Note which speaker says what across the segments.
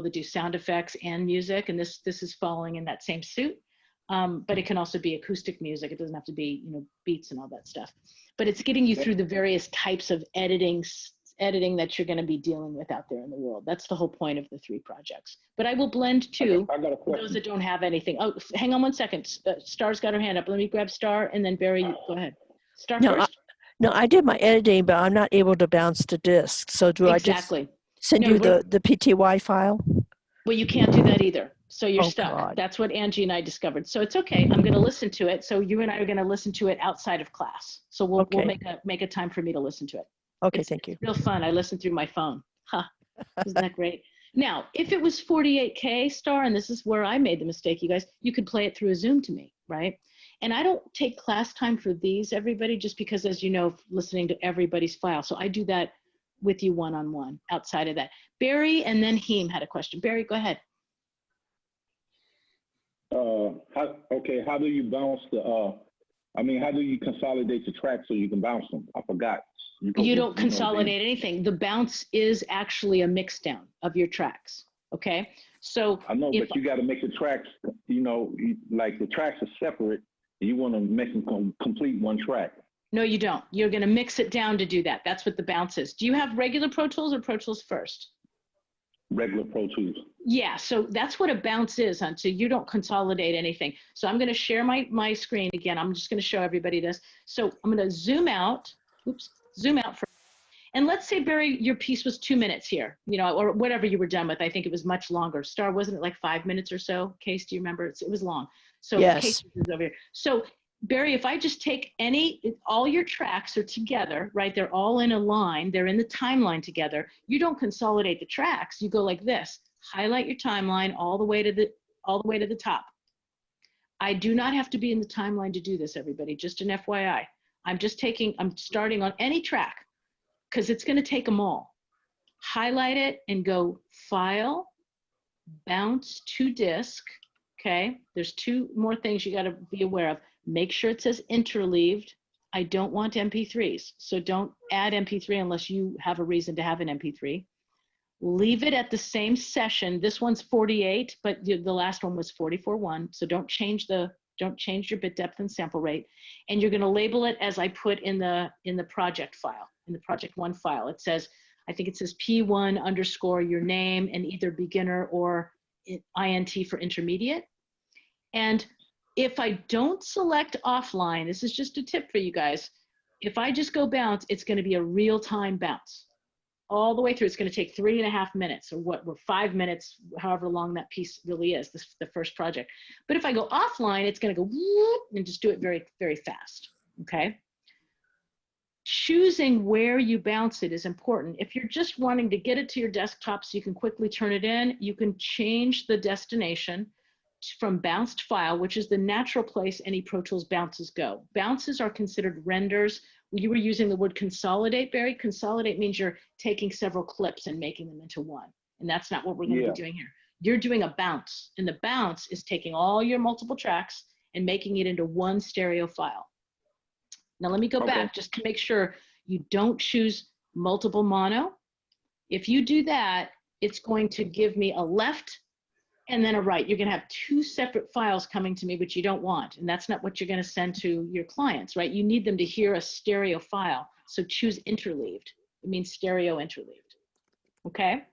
Speaker 1: to do sound effects and music, and this is falling in that same suit. But it can also be acoustic music. It doesn't have to be, beats and all that stuff. But it's getting you through the various types of editing that you're going to be dealing with out there in the world. That's the whole point of the 3 projects. But I will blend too,
Speaker 2: I got a question.
Speaker 1: those that don't have anything. Oh, hang on one second. Star's got her hand up. Let me grab Star, and then Barry, go ahead. Star first.
Speaker 3: No, I did my editing, but I'm not able to bounce to disk. So do
Speaker 1: Exactly.
Speaker 3: I just send you the PTY file?
Speaker 1: Well, you can't do that either. So you're
Speaker 3: Oh,
Speaker 1: stuck.
Speaker 3: God.
Speaker 1: That's what Angie and I discovered. So it's okay. I'm going to listen to it. So you and I are going to listen to it outside of class. So we'll make a time for me to listen to it.
Speaker 3: Okay, thank you.
Speaker 1: It's real fun. I listened through my phone. Isn't that great? Now, if it was 48K, Star, and this is where I made the mistake, you guys, you could play it through a Zoom to me, right? And I don't take class time for these, everybody, just because, as you know, listening to everybody's file. So I do that with you one-on-one outside of that. Barry and then Heem had a question. Barry, go ahead.
Speaker 2: How do you bounce how do you consolidate the tracks so you can bounce them? I forgot.
Speaker 1: You don't consolidate anything. The bounce is actually a mix down of your tracks. Okay. So
Speaker 2: I know, but you got to make the tracks, like the tracks are separate. And you want to make them complete one track.
Speaker 1: No, you don't. You're going to mix it down to do that. That's what the bounce is. Do you have regular Pro Tools or Pro Tools First?
Speaker 2: Regular Pro Tools.
Speaker 1: Yeah, so that's what a bounce is, hon. So you don't consolidate anything. So I'm going to share my screen again. I'm just going to show everybody this. So I'm going to zoom out. Oops, zoom out. And let's say, Barry, your piece was 2 minutes here, or whatever you were done with. I think it was much longer. Star, wasn't it like 5 minutes or so? Case, do you remember? It was long. So
Speaker 3: yes.
Speaker 1: Case is over here. So Barry, if I just take all your tracks are together, right? They're all in a line. They're in the timeline together. You don't consolidate the tracks. You go like this. Highlight your timeline all the way to the top. I do not have to be in the timeline to do this, everybody. Just an FYI. I'm starting on any track because it's going to take them all. Highlight it and go File, Bounce to Disk. Okay. There's 2 more things you got to be aware of. Make sure it says interleaved. I don't want MP3s, so don't add MP3 unless you have a reason to have an MP3. Leave it at the same session. This one's 48, but the last one was 44.1, so don't change your bit depth and sample rate. And you're going to label it as I put in the project file, in the project 1 file. It says, I think it says P1 _ your name and either beginner or INT for intermediate. And if I don't select offline, this is just a tip for you guys. If I just go bounce, it's going to be a real-time bounce all the way through. It's going to take 3.5 minutes or 5 minutes, however long that piece really is, the first project. But if I go offline, it's going to go whoop and just do it very, very fast. Okay. Choosing where you bounce it is important. If you're just wanting to get it to your desktop so you can quickly turn it in, you can change the destination from bounced file, which is the natural place any Pro Tools bounces go. Bounces are considered renders. You were using the word consolidate, Barry. Consolidate means you're taking several clips and making them into one. And that's not what we're going to be doing here. You're doing a bounce. And the bounce is taking all your multiple tracks and making it into one stereo file. Now let me go back just to make sure you don't choose multiple mono. If you do that, it's going to give me a left and then a right. You're going to have 2 separate files coming to me, which you don't want. And that's not what you're going to send to your clients, right? You need them to hear a stereo file. So choose interleaved. It means stereo interleaved. Okay?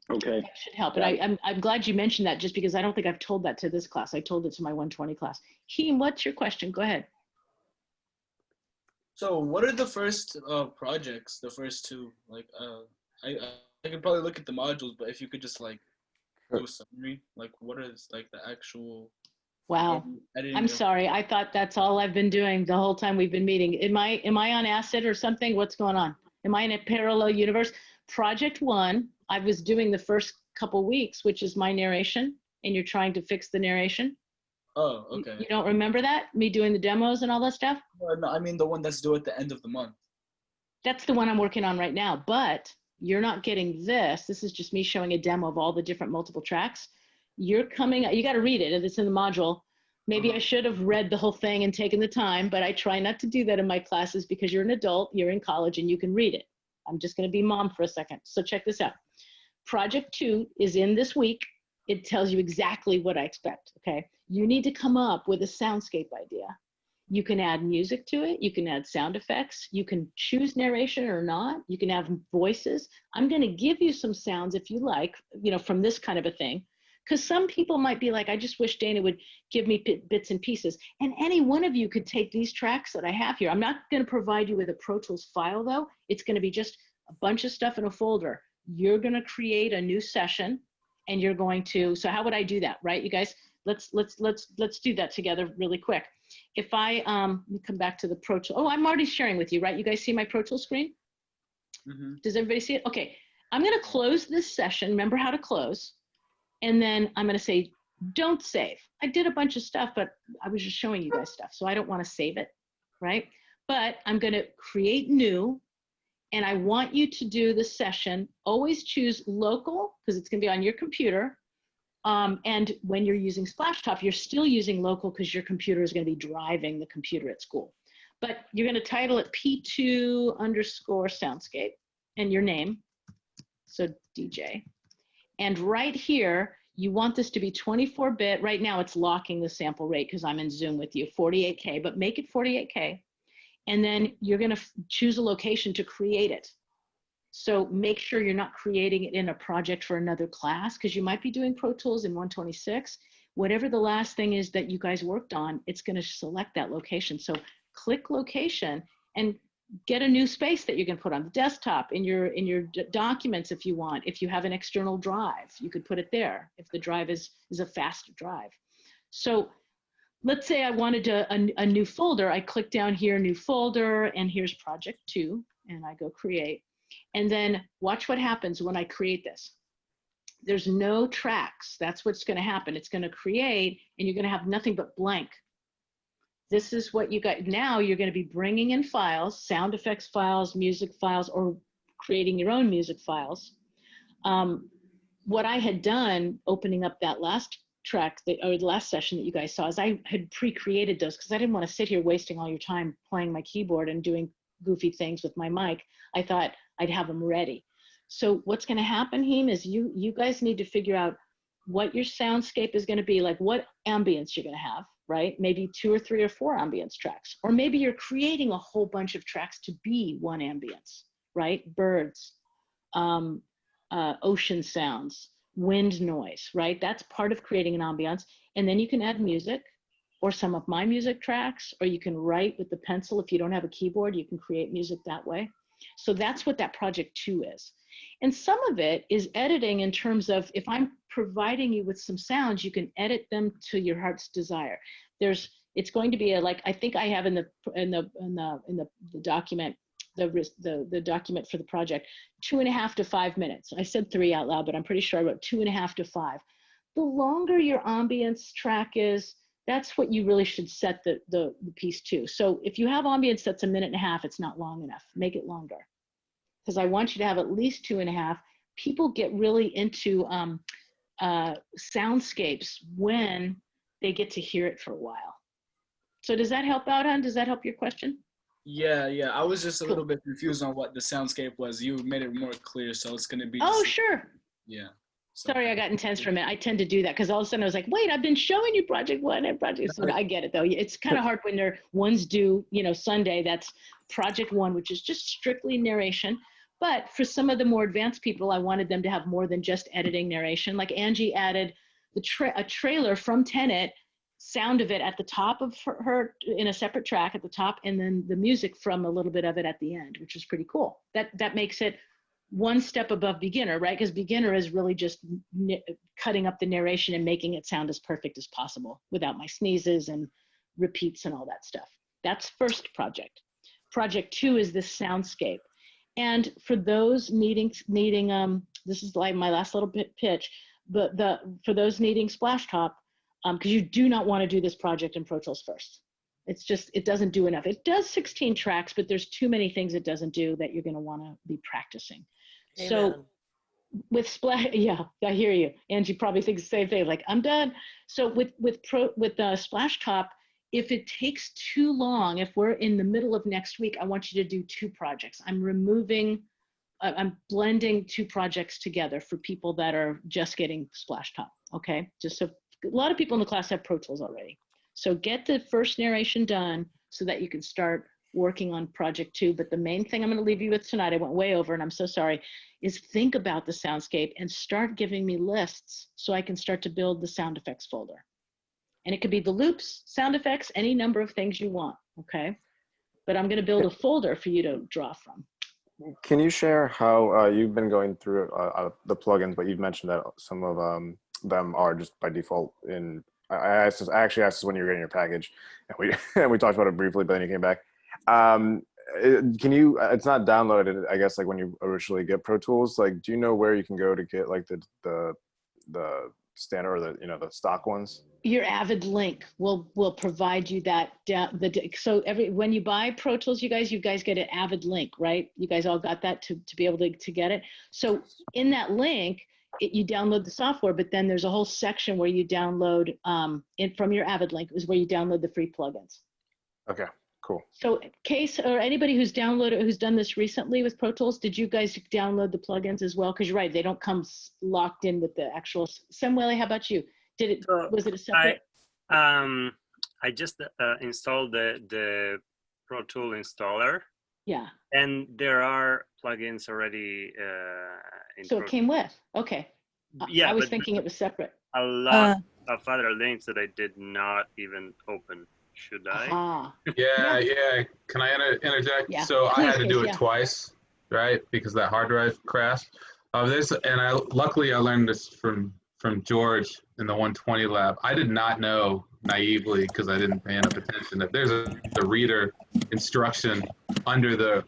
Speaker 2: Okay.
Speaker 1: That should help. And I'm glad you mentioned that just because I don't think I've told that to this class. I told it to my 120 class. Heem, what's your question? Go ahead.
Speaker 4: So what are the first projects, the first 2? Like, I could probably look at the modules, but if you could just like, do a summary, like what is like the actual
Speaker 1: Wow. I'm sorry. I thought that's all I've been doing the whole time we've been meeting. Am I on acid or something? What's going on? Am I in a parallel universe? Project 1, I was doing the first couple weeks, which is my narration, and you're trying to fix the narration.
Speaker 4: Oh, okay.
Speaker 1: You don't remember that? Me doing the demos and all that stuff?
Speaker 4: No, I mean the one that's due at the end of the month.
Speaker 1: That's the one I'm working on right now, but you're not getting this. This is just me showing a demo of all the different multiple tracks. You got to read it. It's in the module. Maybe I should have read the whole thing and taken the time, but I try not to do that in my classes because you're an adult, you're in college, and you can read it. I'm just going to be mom for a second. So check this out. Project 2 is in this week. It tells you exactly what I expect, okay? You need to come up with a soundscape idea. You can add music to it. You can add sound effects. You can choose narration or not. You can have voices. I'm going to give you some sounds if you like, you know, from this kind of a thing. Because some people might be like, I just wish Dana would give me bits and pieces. And any one of you could take these tracks that I have here. I'm not going to provide you with a Pro Tools file, though. It's going to be just a bunch of stuff in a folder. You're going to create a new session, and you're going to. So how would I do that, right, you guys? Let's do that together really quick. If I let me come back to the Pro Tools. Oh, I'm already sharing with you, right? You guys see my Pro Tools screen?
Speaker 4: Mm-hmm.
Speaker 1: Does everybody see it? Okay. I'm going to close this session. Remember how to close. And then I'm going to say, don't save. I did a bunch of stuff, but I was just showing you guys stuff. So I don't want to save it, right? But I'm going to create new. And I want you to do the session. Always choose local, because it's going to be on your computer. And when you're using Splashtop, you're still using local because your computer is going to be driving the computer at school. But you're going to title it P2_soundscape and your name. So DJ. And right here, you want this to be 24-bit. Right now, it's locking the sample rate because I'm in Zoom with you, 48K, but make it 48K. And then you're going to choose a location to create it. So make sure you're not creating it in a project for another class, because you might be doing Pro Tools in 126. Whatever the last thing is that you guys worked on, it's going to select that location. So click location and get a new space that you can put on the desktop, in your documents if you want. If you have an external drive, you could put it there if the drive is a faster drive. So let's say I wanted a new folder. I click down here, new folder, and here's project 2, and I go create. And then watch what happens when I create this. There's no tracks. That's what's going to happen. It's going to create, and you're going to have nothing but blank. This is what you got. Now you're going to be bringing in files, sound effects files, music files, or creating your own music files. What I had done, opening up that last track, or the last session that you guys saw, is I had pre-created those because I didn't want to sit here wasting all your time playing my keyboard and doing goofy things with my mic. I thought I'd have them ready. So what's going to happen, Heem, is you guys need to figure out what your soundscape is going to be, like what ambience you're going to have, right? Maybe 2 or 3 or 4 ambience tracks, or maybe you're creating a whole bunch of tracks to be one ambience, right? Birds, ocean sounds, wind noise, right? That's part of creating an ambience. And then you can add music or some of my music tracks, or you can write with the pencil. If you don't have a keyboard, you can create music that way. So that's what that project 2 is. And some of it is editing in terms of, if I'm providing you with some sounds, you can edit them to your heart's desire. It's going to be like, I think I have in the document, the document for the project, 2.5 to 5 minutes. I said 3 out loud, but I'm pretty sure I wrote 2.5 to 5. The longer your ambience track is, that's what you really should set the piece to. So if you have ambience that's 1.5 minutes, it's not long enough. Make it longer, because I want you to have at least 2.5. People get really into soundscapes when they get to hear it for a while. So does that help out, hon? Does that help your question?
Speaker 4: Yeah. I was just a little bit confused on what the soundscape was. You made it more clear, so it's gonna be.
Speaker 1: Oh,
Speaker 4: just,
Speaker 1: sure.
Speaker 4: Yeah.
Speaker 1: Sorry, I got intense for a minute. I tend to do that because all of a sudden I was like, wait, I've been showing you project 1 and project 2. I get it though. It's kind of hard when one's due, Sunday, that's project 1, which is just strictly narration. But for some of the more advanced people, I wanted them to have more than just editing narration. Like Angie added a trailer from Tenet, sound of it at the top of her in a separate track at the top, and then the music from a little bit of it at the end, which is pretty cool. That makes it one step above beginner, right? Because beginner is really just cutting up the narration and making it sound as perfect as possible without my sneezes and repeats and all that stuff. That's first project. Project 2 is this soundscape. And for those needing this is like my last little pitch, but for those needing Splashtop, because you do not want to do this project in Pro Tools first. It's just, it doesn't do enough. It does 16 tracks, but there's too many things it doesn't do that you're going to want to be practicing. Amen. So with Splash, yeah, I hear you. Angie probably thinks the same thing, like, I'm done. So with Splashtop, if it takes too long, if we're in the middle of next week, I want you to do 2 projects. I'm removing I'm blending two projects together for people that are just getting Splashtop. Okay, just so a lot of people in the class have Pro Tools already. So get the first narration done so that you can start working on project 2. But the main thing I'm going to leave you with tonight, I went way over and I'm so sorry, is think about the soundscape and start giving me lists so I can start to build the sound effects folder. And it could be the loops, sound effects, any number of things you want, okay? But I'm going to build a folder for you to draw from.
Speaker 5: Can you share how you've been going through the plugins, but you've mentioned that some of them are just by default in. I actually asked this when you were getting your package, and we talked about it briefly, but then you came back. Can you? It's not downloaded, I guess. Like when you originally get Pro Tools, like do you know where you can go to get like the standard or the stock ones?
Speaker 1: Your Avid link will provide you that so when you buy Pro Tools, you guys get an Avid link, right? You guys all got that to be able to get it. So in that link, you download the software, but then there's a whole section where you download from your Avid link is where you download the free plugins.
Speaker 5: Okay, cool.
Speaker 1: So Case or anybody who's done this recently with Pro Tools, did you guys download the plugins as well? Because you're right, they don't come locked in with the actual. Samuele, how about you? Was it a separate?
Speaker 6: I just installed the Pro Tool installer.
Speaker 1: Yeah.
Speaker 6: And there are plugins already in
Speaker 1: So it came with. Okay.
Speaker 6: Yeah,
Speaker 1: I was thinking it was separate.
Speaker 6: A lot of other links that I did not even open. Should I?
Speaker 1: Ah.
Speaker 7: Yeah. Can I interject?
Speaker 1: Yeah.
Speaker 7: So I had to do it
Speaker 1: Yeah.
Speaker 7: twice, right? Because that hard drive crashed. Luckily I learned this from George in the 120 lab. I did not know naively, because I didn't pay enough attention, that there's a reader instruction under the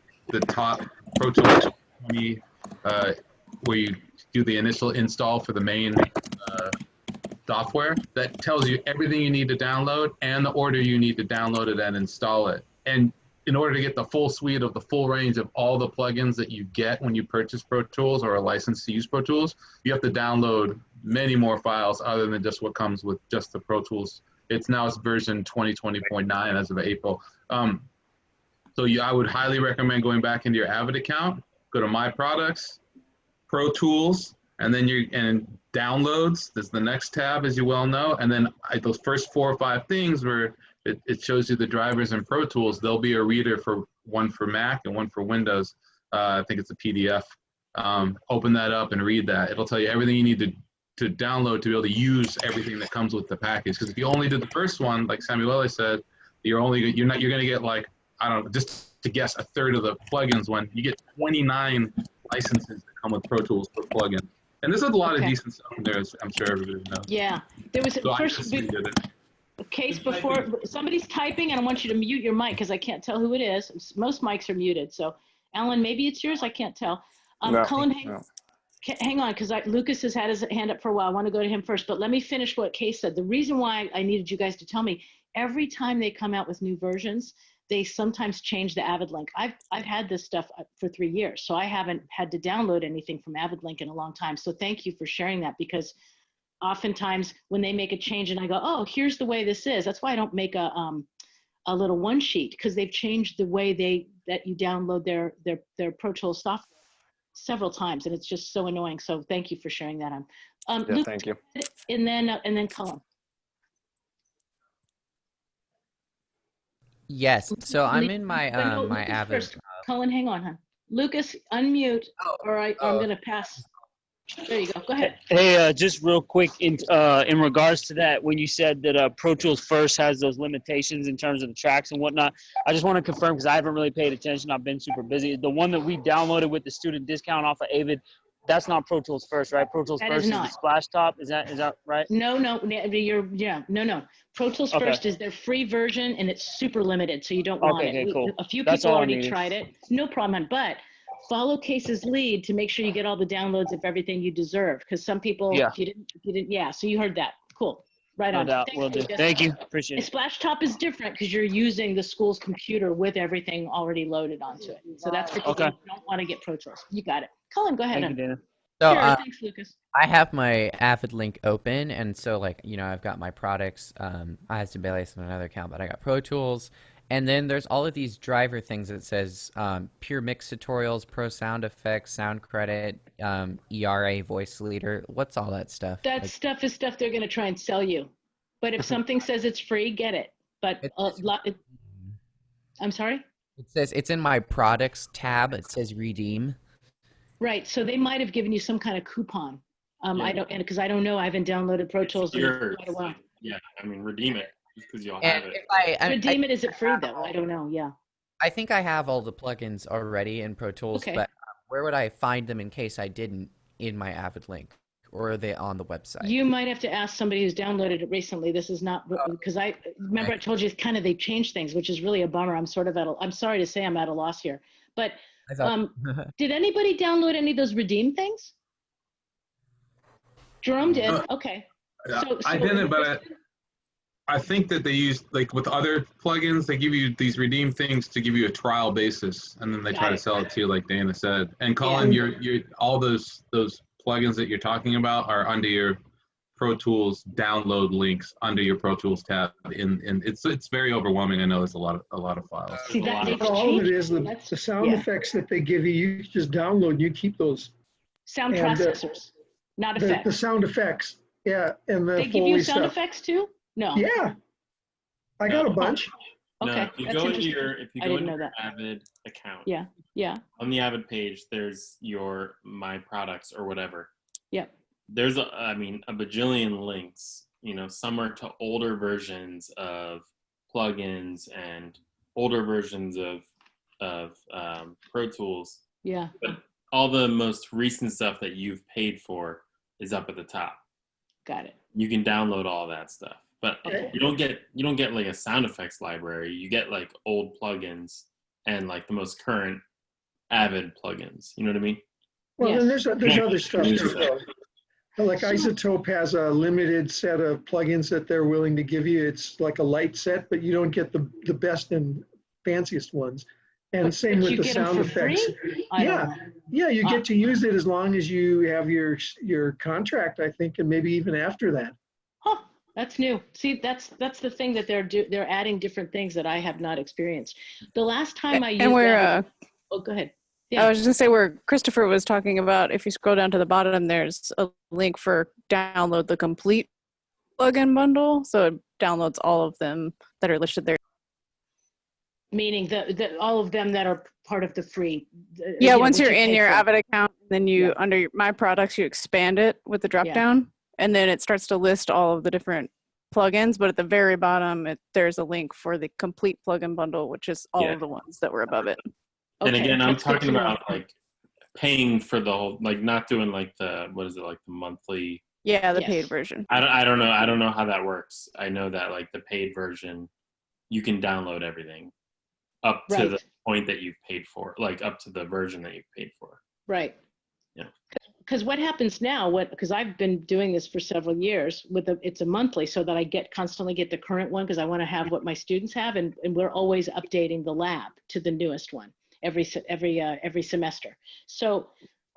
Speaker 7: top Pro Tools 20 where you do the initial install for the main software that tells you everything you need to download and the order you need to download it and install it. And in order to get the full suite of the full range of all the plugins that you get when you purchase Pro Tools or a license to use Pro Tools, you have to download many more files other than just what comes with just the Pro Tools. It's version 2020.9 as of April. So I would highly recommend going back into your Avid account, go to My Products, Pro Tools, and then downloads. That's the next tab, as you well know. And then those first 4 or 5 things where it shows you the drivers in Pro Tools, there'll be a reader for one for Mac and one for Windows. I think it's a PDF. Open that up and read that. It'll tell you everything you need to download to be able to use everything that comes with the package. Because if you only did the first one, like Samuele said, you're going to get like, I don't know, just to guess, a third of the plugins when you get 29 licenses that come with Pro Tools per plugin. And there's a lot of decent stuff in there, as I'm sure everybody knows.
Speaker 1: Yeah, there was
Speaker 7: So
Speaker 1: first a case before somebody's typing, and I want you to mute your mic because I can't tell who it is. Most mics are muted. So, Alan, maybe it's yours. I can't tell.
Speaker 5: No,
Speaker 1: Cullen,
Speaker 5: no.
Speaker 1: hang on, because Lucas has had his hand up for a while. I want to go to him first, but let me finish what Case said. The reason why I needed you guys to tell me, every time they come out with new versions, they sometimes change the Avid link. I've had this stuff for 3 years, so I haven't had to download anything from Avid link in a long time. So thank you for sharing that, because oftentimes when they make a change and I go, oh, here's the way this is. That's why I don't make a little one sheet, because they've changed the way that you download their Pro Tools software several times, and it's just so annoying. So thank you for sharing that.
Speaker 5: Yeah,
Speaker 1: Luke,
Speaker 5: thank you.
Speaker 1: and then Cullen.
Speaker 8: Yes. So I'm in my
Speaker 1: No,
Speaker 8: my
Speaker 1: Lucas
Speaker 8: Avid.
Speaker 1: first. Cullen, hang on, hon. Lucas, unmute, or I'm going to pass. There you go. Go ahead.
Speaker 9: Hey, just real quick, in regards to that, when you said that Pro Tools first has those limitations in terms of the tracks and whatnot, I just want to confirm, because I haven't really paid attention. I've been super busy. The one that we downloaded with the student discount off of Avid, that's not Pro Tools first, right? Pro Tools
Speaker 1: That
Speaker 9: first
Speaker 1: is
Speaker 9: is
Speaker 1: not.
Speaker 9: the Splash Top. Is that right?
Speaker 1: No. Pro Tools
Speaker 9: Okay.
Speaker 1: First is their free version, and it's super limited, so you don't want
Speaker 9: Okay,
Speaker 1: it.
Speaker 9: cool.
Speaker 1: A few
Speaker 9: That's
Speaker 1: people
Speaker 9: all I
Speaker 1: already
Speaker 9: needed.
Speaker 1: tried it. No problem, hon. But follow Case's lead to make sure you get all the downloads of everything you deserve, because some people,
Speaker 9: Yeah.
Speaker 1: if you didn't, yeah. So you heard that. Cool. Right
Speaker 9: No
Speaker 1: on.
Speaker 9: doubt.
Speaker 1: Thanks,
Speaker 9: Will do.
Speaker 1: Lucas.
Speaker 9: Thank you. Appreciate
Speaker 1: And
Speaker 9: it.
Speaker 1: Splash Top is different because you're using the school's computer with everything already loaded onto it. So that's for people
Speaker 9: Okay.
Speaker 1: who don't want to get Pro Tools. You got it. Cullen, go ahead.
Speaker 9: Thank you,
Speaker 1: hon.
Speaker 9: Dana.
Speaker 8: So
Speaker 1: Sure, thanks, Lucas.
Speaker 8: I have my Avid link open, and so I've got my products. I have Sibelius on another account, but I got Pro Tools, And then there's all of these driver things that says Pure Mix Tutorials, Pro Sound Effects, Sound Credit, ERA Voice Leader. What's all that stuff?
Speaker 1: That
Speaker 8: Like,
Speaker 1: stuff is stuff they're going to try and sell you. But if something says it's free, get it. But I'm sorry?
Speaker 8: it says it's in my products tab. It says redeem.
Speaker 1: Right. So they might have given you some kind of coupon. I don't, and because I don't know, I haven't downloaded Pro Tools in
Speaker 10: Yours.
Speaker 1: quite a while.
Speaker 10: Yeah, I mean, redeem it just because you'll
Speaker 8: And
Speaker 10: have it.
Speaker 8: if
Speaker 1: Redeem it, is it free though? I don't know. Yeah.
Speaker 8: I think I have all the plugins already in Pro Tools,
Speaker 1: Okay.
Speaker 8: but where would I find them in case I didn't in my Avid link? Or are they on the website?
Speaker 1: You might have to ask somebody who's downloaded it recently. This is not because I remember I told you it's kind of they've changed things, which is really a bummer. I'm sort of I'm sorry to say I'm at a loss here. But
Speaker 8: I thought,
Speaker 1: did anybody download any of those redeem things? Jerome did. Okay.
Speaker 7: I didn't, but I think that they use, like with other plugins, they give you these redeem things to give you a trial basis, and then they try to sell it to you, like Dana said. And Colin, your all those plugins that you're talking about are under your Pro Tools download links under your Pro Tools tab. In it's very overwhelming. I know there's a lot of files.
Speaker 1: See, that they've
Speaker 11: All of it
Speaker 1: changed.
Speaker 11: is the sound effects that they give you. You just download and you keep those.
Speaker 1: Sound
Speaker 11: And,
Speaker 1: processors, not
Speaker 11: The
Speaker 1: effects.
Speaker 11: sound effects, yeah, and the
Speaker 1: They give
Speaker 11: Foley
Speaker 1: you sound
Speaker 11: stuff.
Speaker 1: effects too? No.
Speaker 11: Yeah, I got a bunch.
Speaker 1: Okay.
Speaker 10: No, if you
Speaker 1: That's
Speaker 10: go into
Speaker 1: interesting.
Speaker 10: if you
Speaker 1: I
Speaker 10: go
Speaker 1: didn't
Speaker 10: into
Speaker 1: know
Speaker 10: your
Speaker 1: that.
Speaker 10: Avid account,
Speaker 1: Yeah. Yeah.
Speaker 10: on the Avid page, there's your My Products or whatever.
Speaker 1: Yep.
Speaker 10: There's a bajillion links. You know, some are to older versions of plugins and older versions of Pro Tools.
Speaker 1: Yeah.
Speaker 10: But all the most recent stuff that you've paid for is up at the top.
Speaker 1: Got it.
Speaker 10: You can download all that stuff, but
Speaker 1: Okay.
Speaker 10: you don't get like a sound effects library. You get like old plugins and like the most current Avid plugins. You know what I mean?
Speaker 11: Well,
Speaker 1: Yes.
Speaker 11: then there's other stuff
Speaker 10: There's
Speaker 11: too.
Speaker 10: stuff.
Speaker 11: Like
Speaker 1: So-
Speaker 11: Isotope has a limited set of plugins that they're willing to give you. It's like a light set, but you don't get the best and fanciest ones. And same
Speaker 1: But
Speaker 11: with
Speaker 1: you
Speaker 11: the
Speaker 1: get 'em
Speaker 11: sound
Speaker 1: for
Speaker 11: effects.
Speaker 1: free? I don't know.
Speaker 11: Yeah, you get to use it as long as you have your contract, I think, and maybe even after that.
Speaker 1: Huh, that's new. See, that's the thing that they're adding different things that I have not experienced. The last time I used
Speaker 12: And where,
Speaker 1: that, oh, go ahead. Yeah.
Speaker 12: I was just gonna say where Christopher was talking about, if you scroll down to the bottom, there's a link for download the complete plugin bundle. So it downloads all of them that are listed there.
Speaker 1: Meaning all of them that are part of the free.
Speaker 12: Yeah, once
Speaker 1: what
Speaker 12: you're
Speaker 1: you
Speaker 12: in
Speaker 1: pay
Speaker 12: your
Speaker 1: for.
Speaker 12: Avid account, then you under My Products, you expand it with the drop
Speaker 1: Yeah.
Speaker 12: down, and then it starts to list all of the different plugins. But at the very bottom, there's a link for the complete plugin bundle, which is all
Speaker 10: Yeah.
Speaker 12: of the ones that were above it.
Speaker 10: And
Speaker 1: Okay,
Speaker 10: again, I'm
Speaker 1: that's good
Speaker 10: talking
Speaker 1: to know.
Speaker 10: about like paying for the whole, like not doing like the monthly.
Speaker 12: Yeah, the
Speaker 1: Yes.
Speaker 12: paid version.
Speaker 10: I don't know how that works. I know that like the paid version, you can download everything up to
Speaker 1: Right.
Speaker 10: the point that you've paid for, like up to the version that you've paid for.
Speaker 1: Right.
Speaker 10: Yeah.
Speaker 1: Because what happens now, because I've been doing this for several years it's a monthly so that I constantly get the current one because I want to have what my students have and we're always updating the lab to the newest one every semester. So,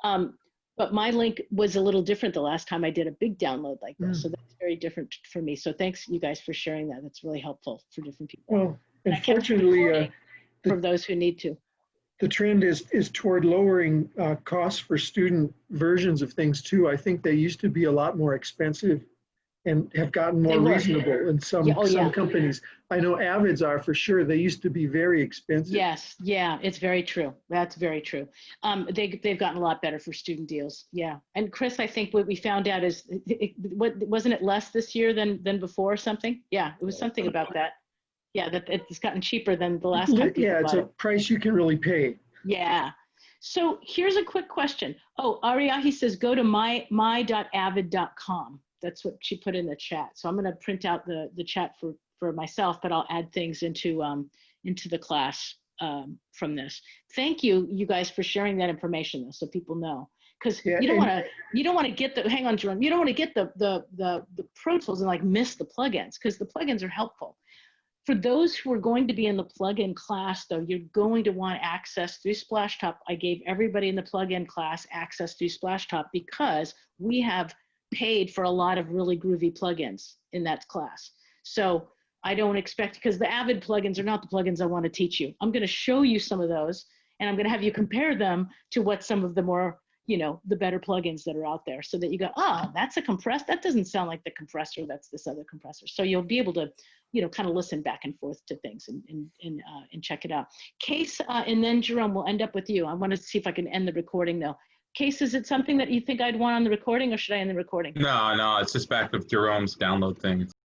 Speaker 1: but my link was a little different the last time I did a big download like this. So that's very different for me. So thanks you guys for sharing that. That's really helpful for different people.
Speaker 11: Well,
Speaker 1: And I kept
Speaker 11: unfortunately,
Speaker 1: recording for those who need to.
Speaker 11: the trend is toward lowering costs for student versions of things too. I think they used to be a lot more expensive and have gotten more
Speaker 1: They were.
Speaker 11: reasonable in some
Speaker 1: Yeah, oh, yeah.
Speaker 11: companies. I know Avids are for sure. They used to be very expensive.
Speaker 1: Yes, yeah, it's very true. That's very true. They've gotten a lot better for student deals. Yeah, and Chris, I think what we found out is, wasn't it less this year than before or something? Yeah, it was something about that. Yeah, that it's gotten cheaper than the last time. people
Speaker 11: Yeah, it's
Speaker 1: bought
Speaker 11: a
Speaker 1: it.
Speaker 11: price you can really pay.
Speaker 1: Yeah. So here's a quick question. Oh, Ariahi says go to my.avid.com. That's what she put in the chat. So I'm going to print out the chat for myself, but I'll add things into the class from this. Thank you guys for sharing that information though, so people know. Because you don't want to get hang on, Jerome. You don't want to get the Pro Tools and like miss the plugins because the plugins are helpful. For those who are going to be in the plugin class, though, you're going to want access through Splashtop. I gave everybody in the plugin class access through Splashtop because we have paid for a lot of really groovy plugins in that class. So I don't expect, because the Avid plugins are not the plugins I want to teach you. I'm going to show you some of those, and I'm going to have you compare them to what some of the more, the better plugins that are out there, so that you go, oh, that's a compressor. That doesn't sound like the compressor. That's this other compressor. So you'll be able to, kind of listen back and forth to things and check it out. Case, and then Jerome, we'll end up with you. I want to see if I can end the recording though. Case, is it something that you think I'd want on the recording, or should I end the recording?
Speaker 7: No, it's just back with Jerome's download thing.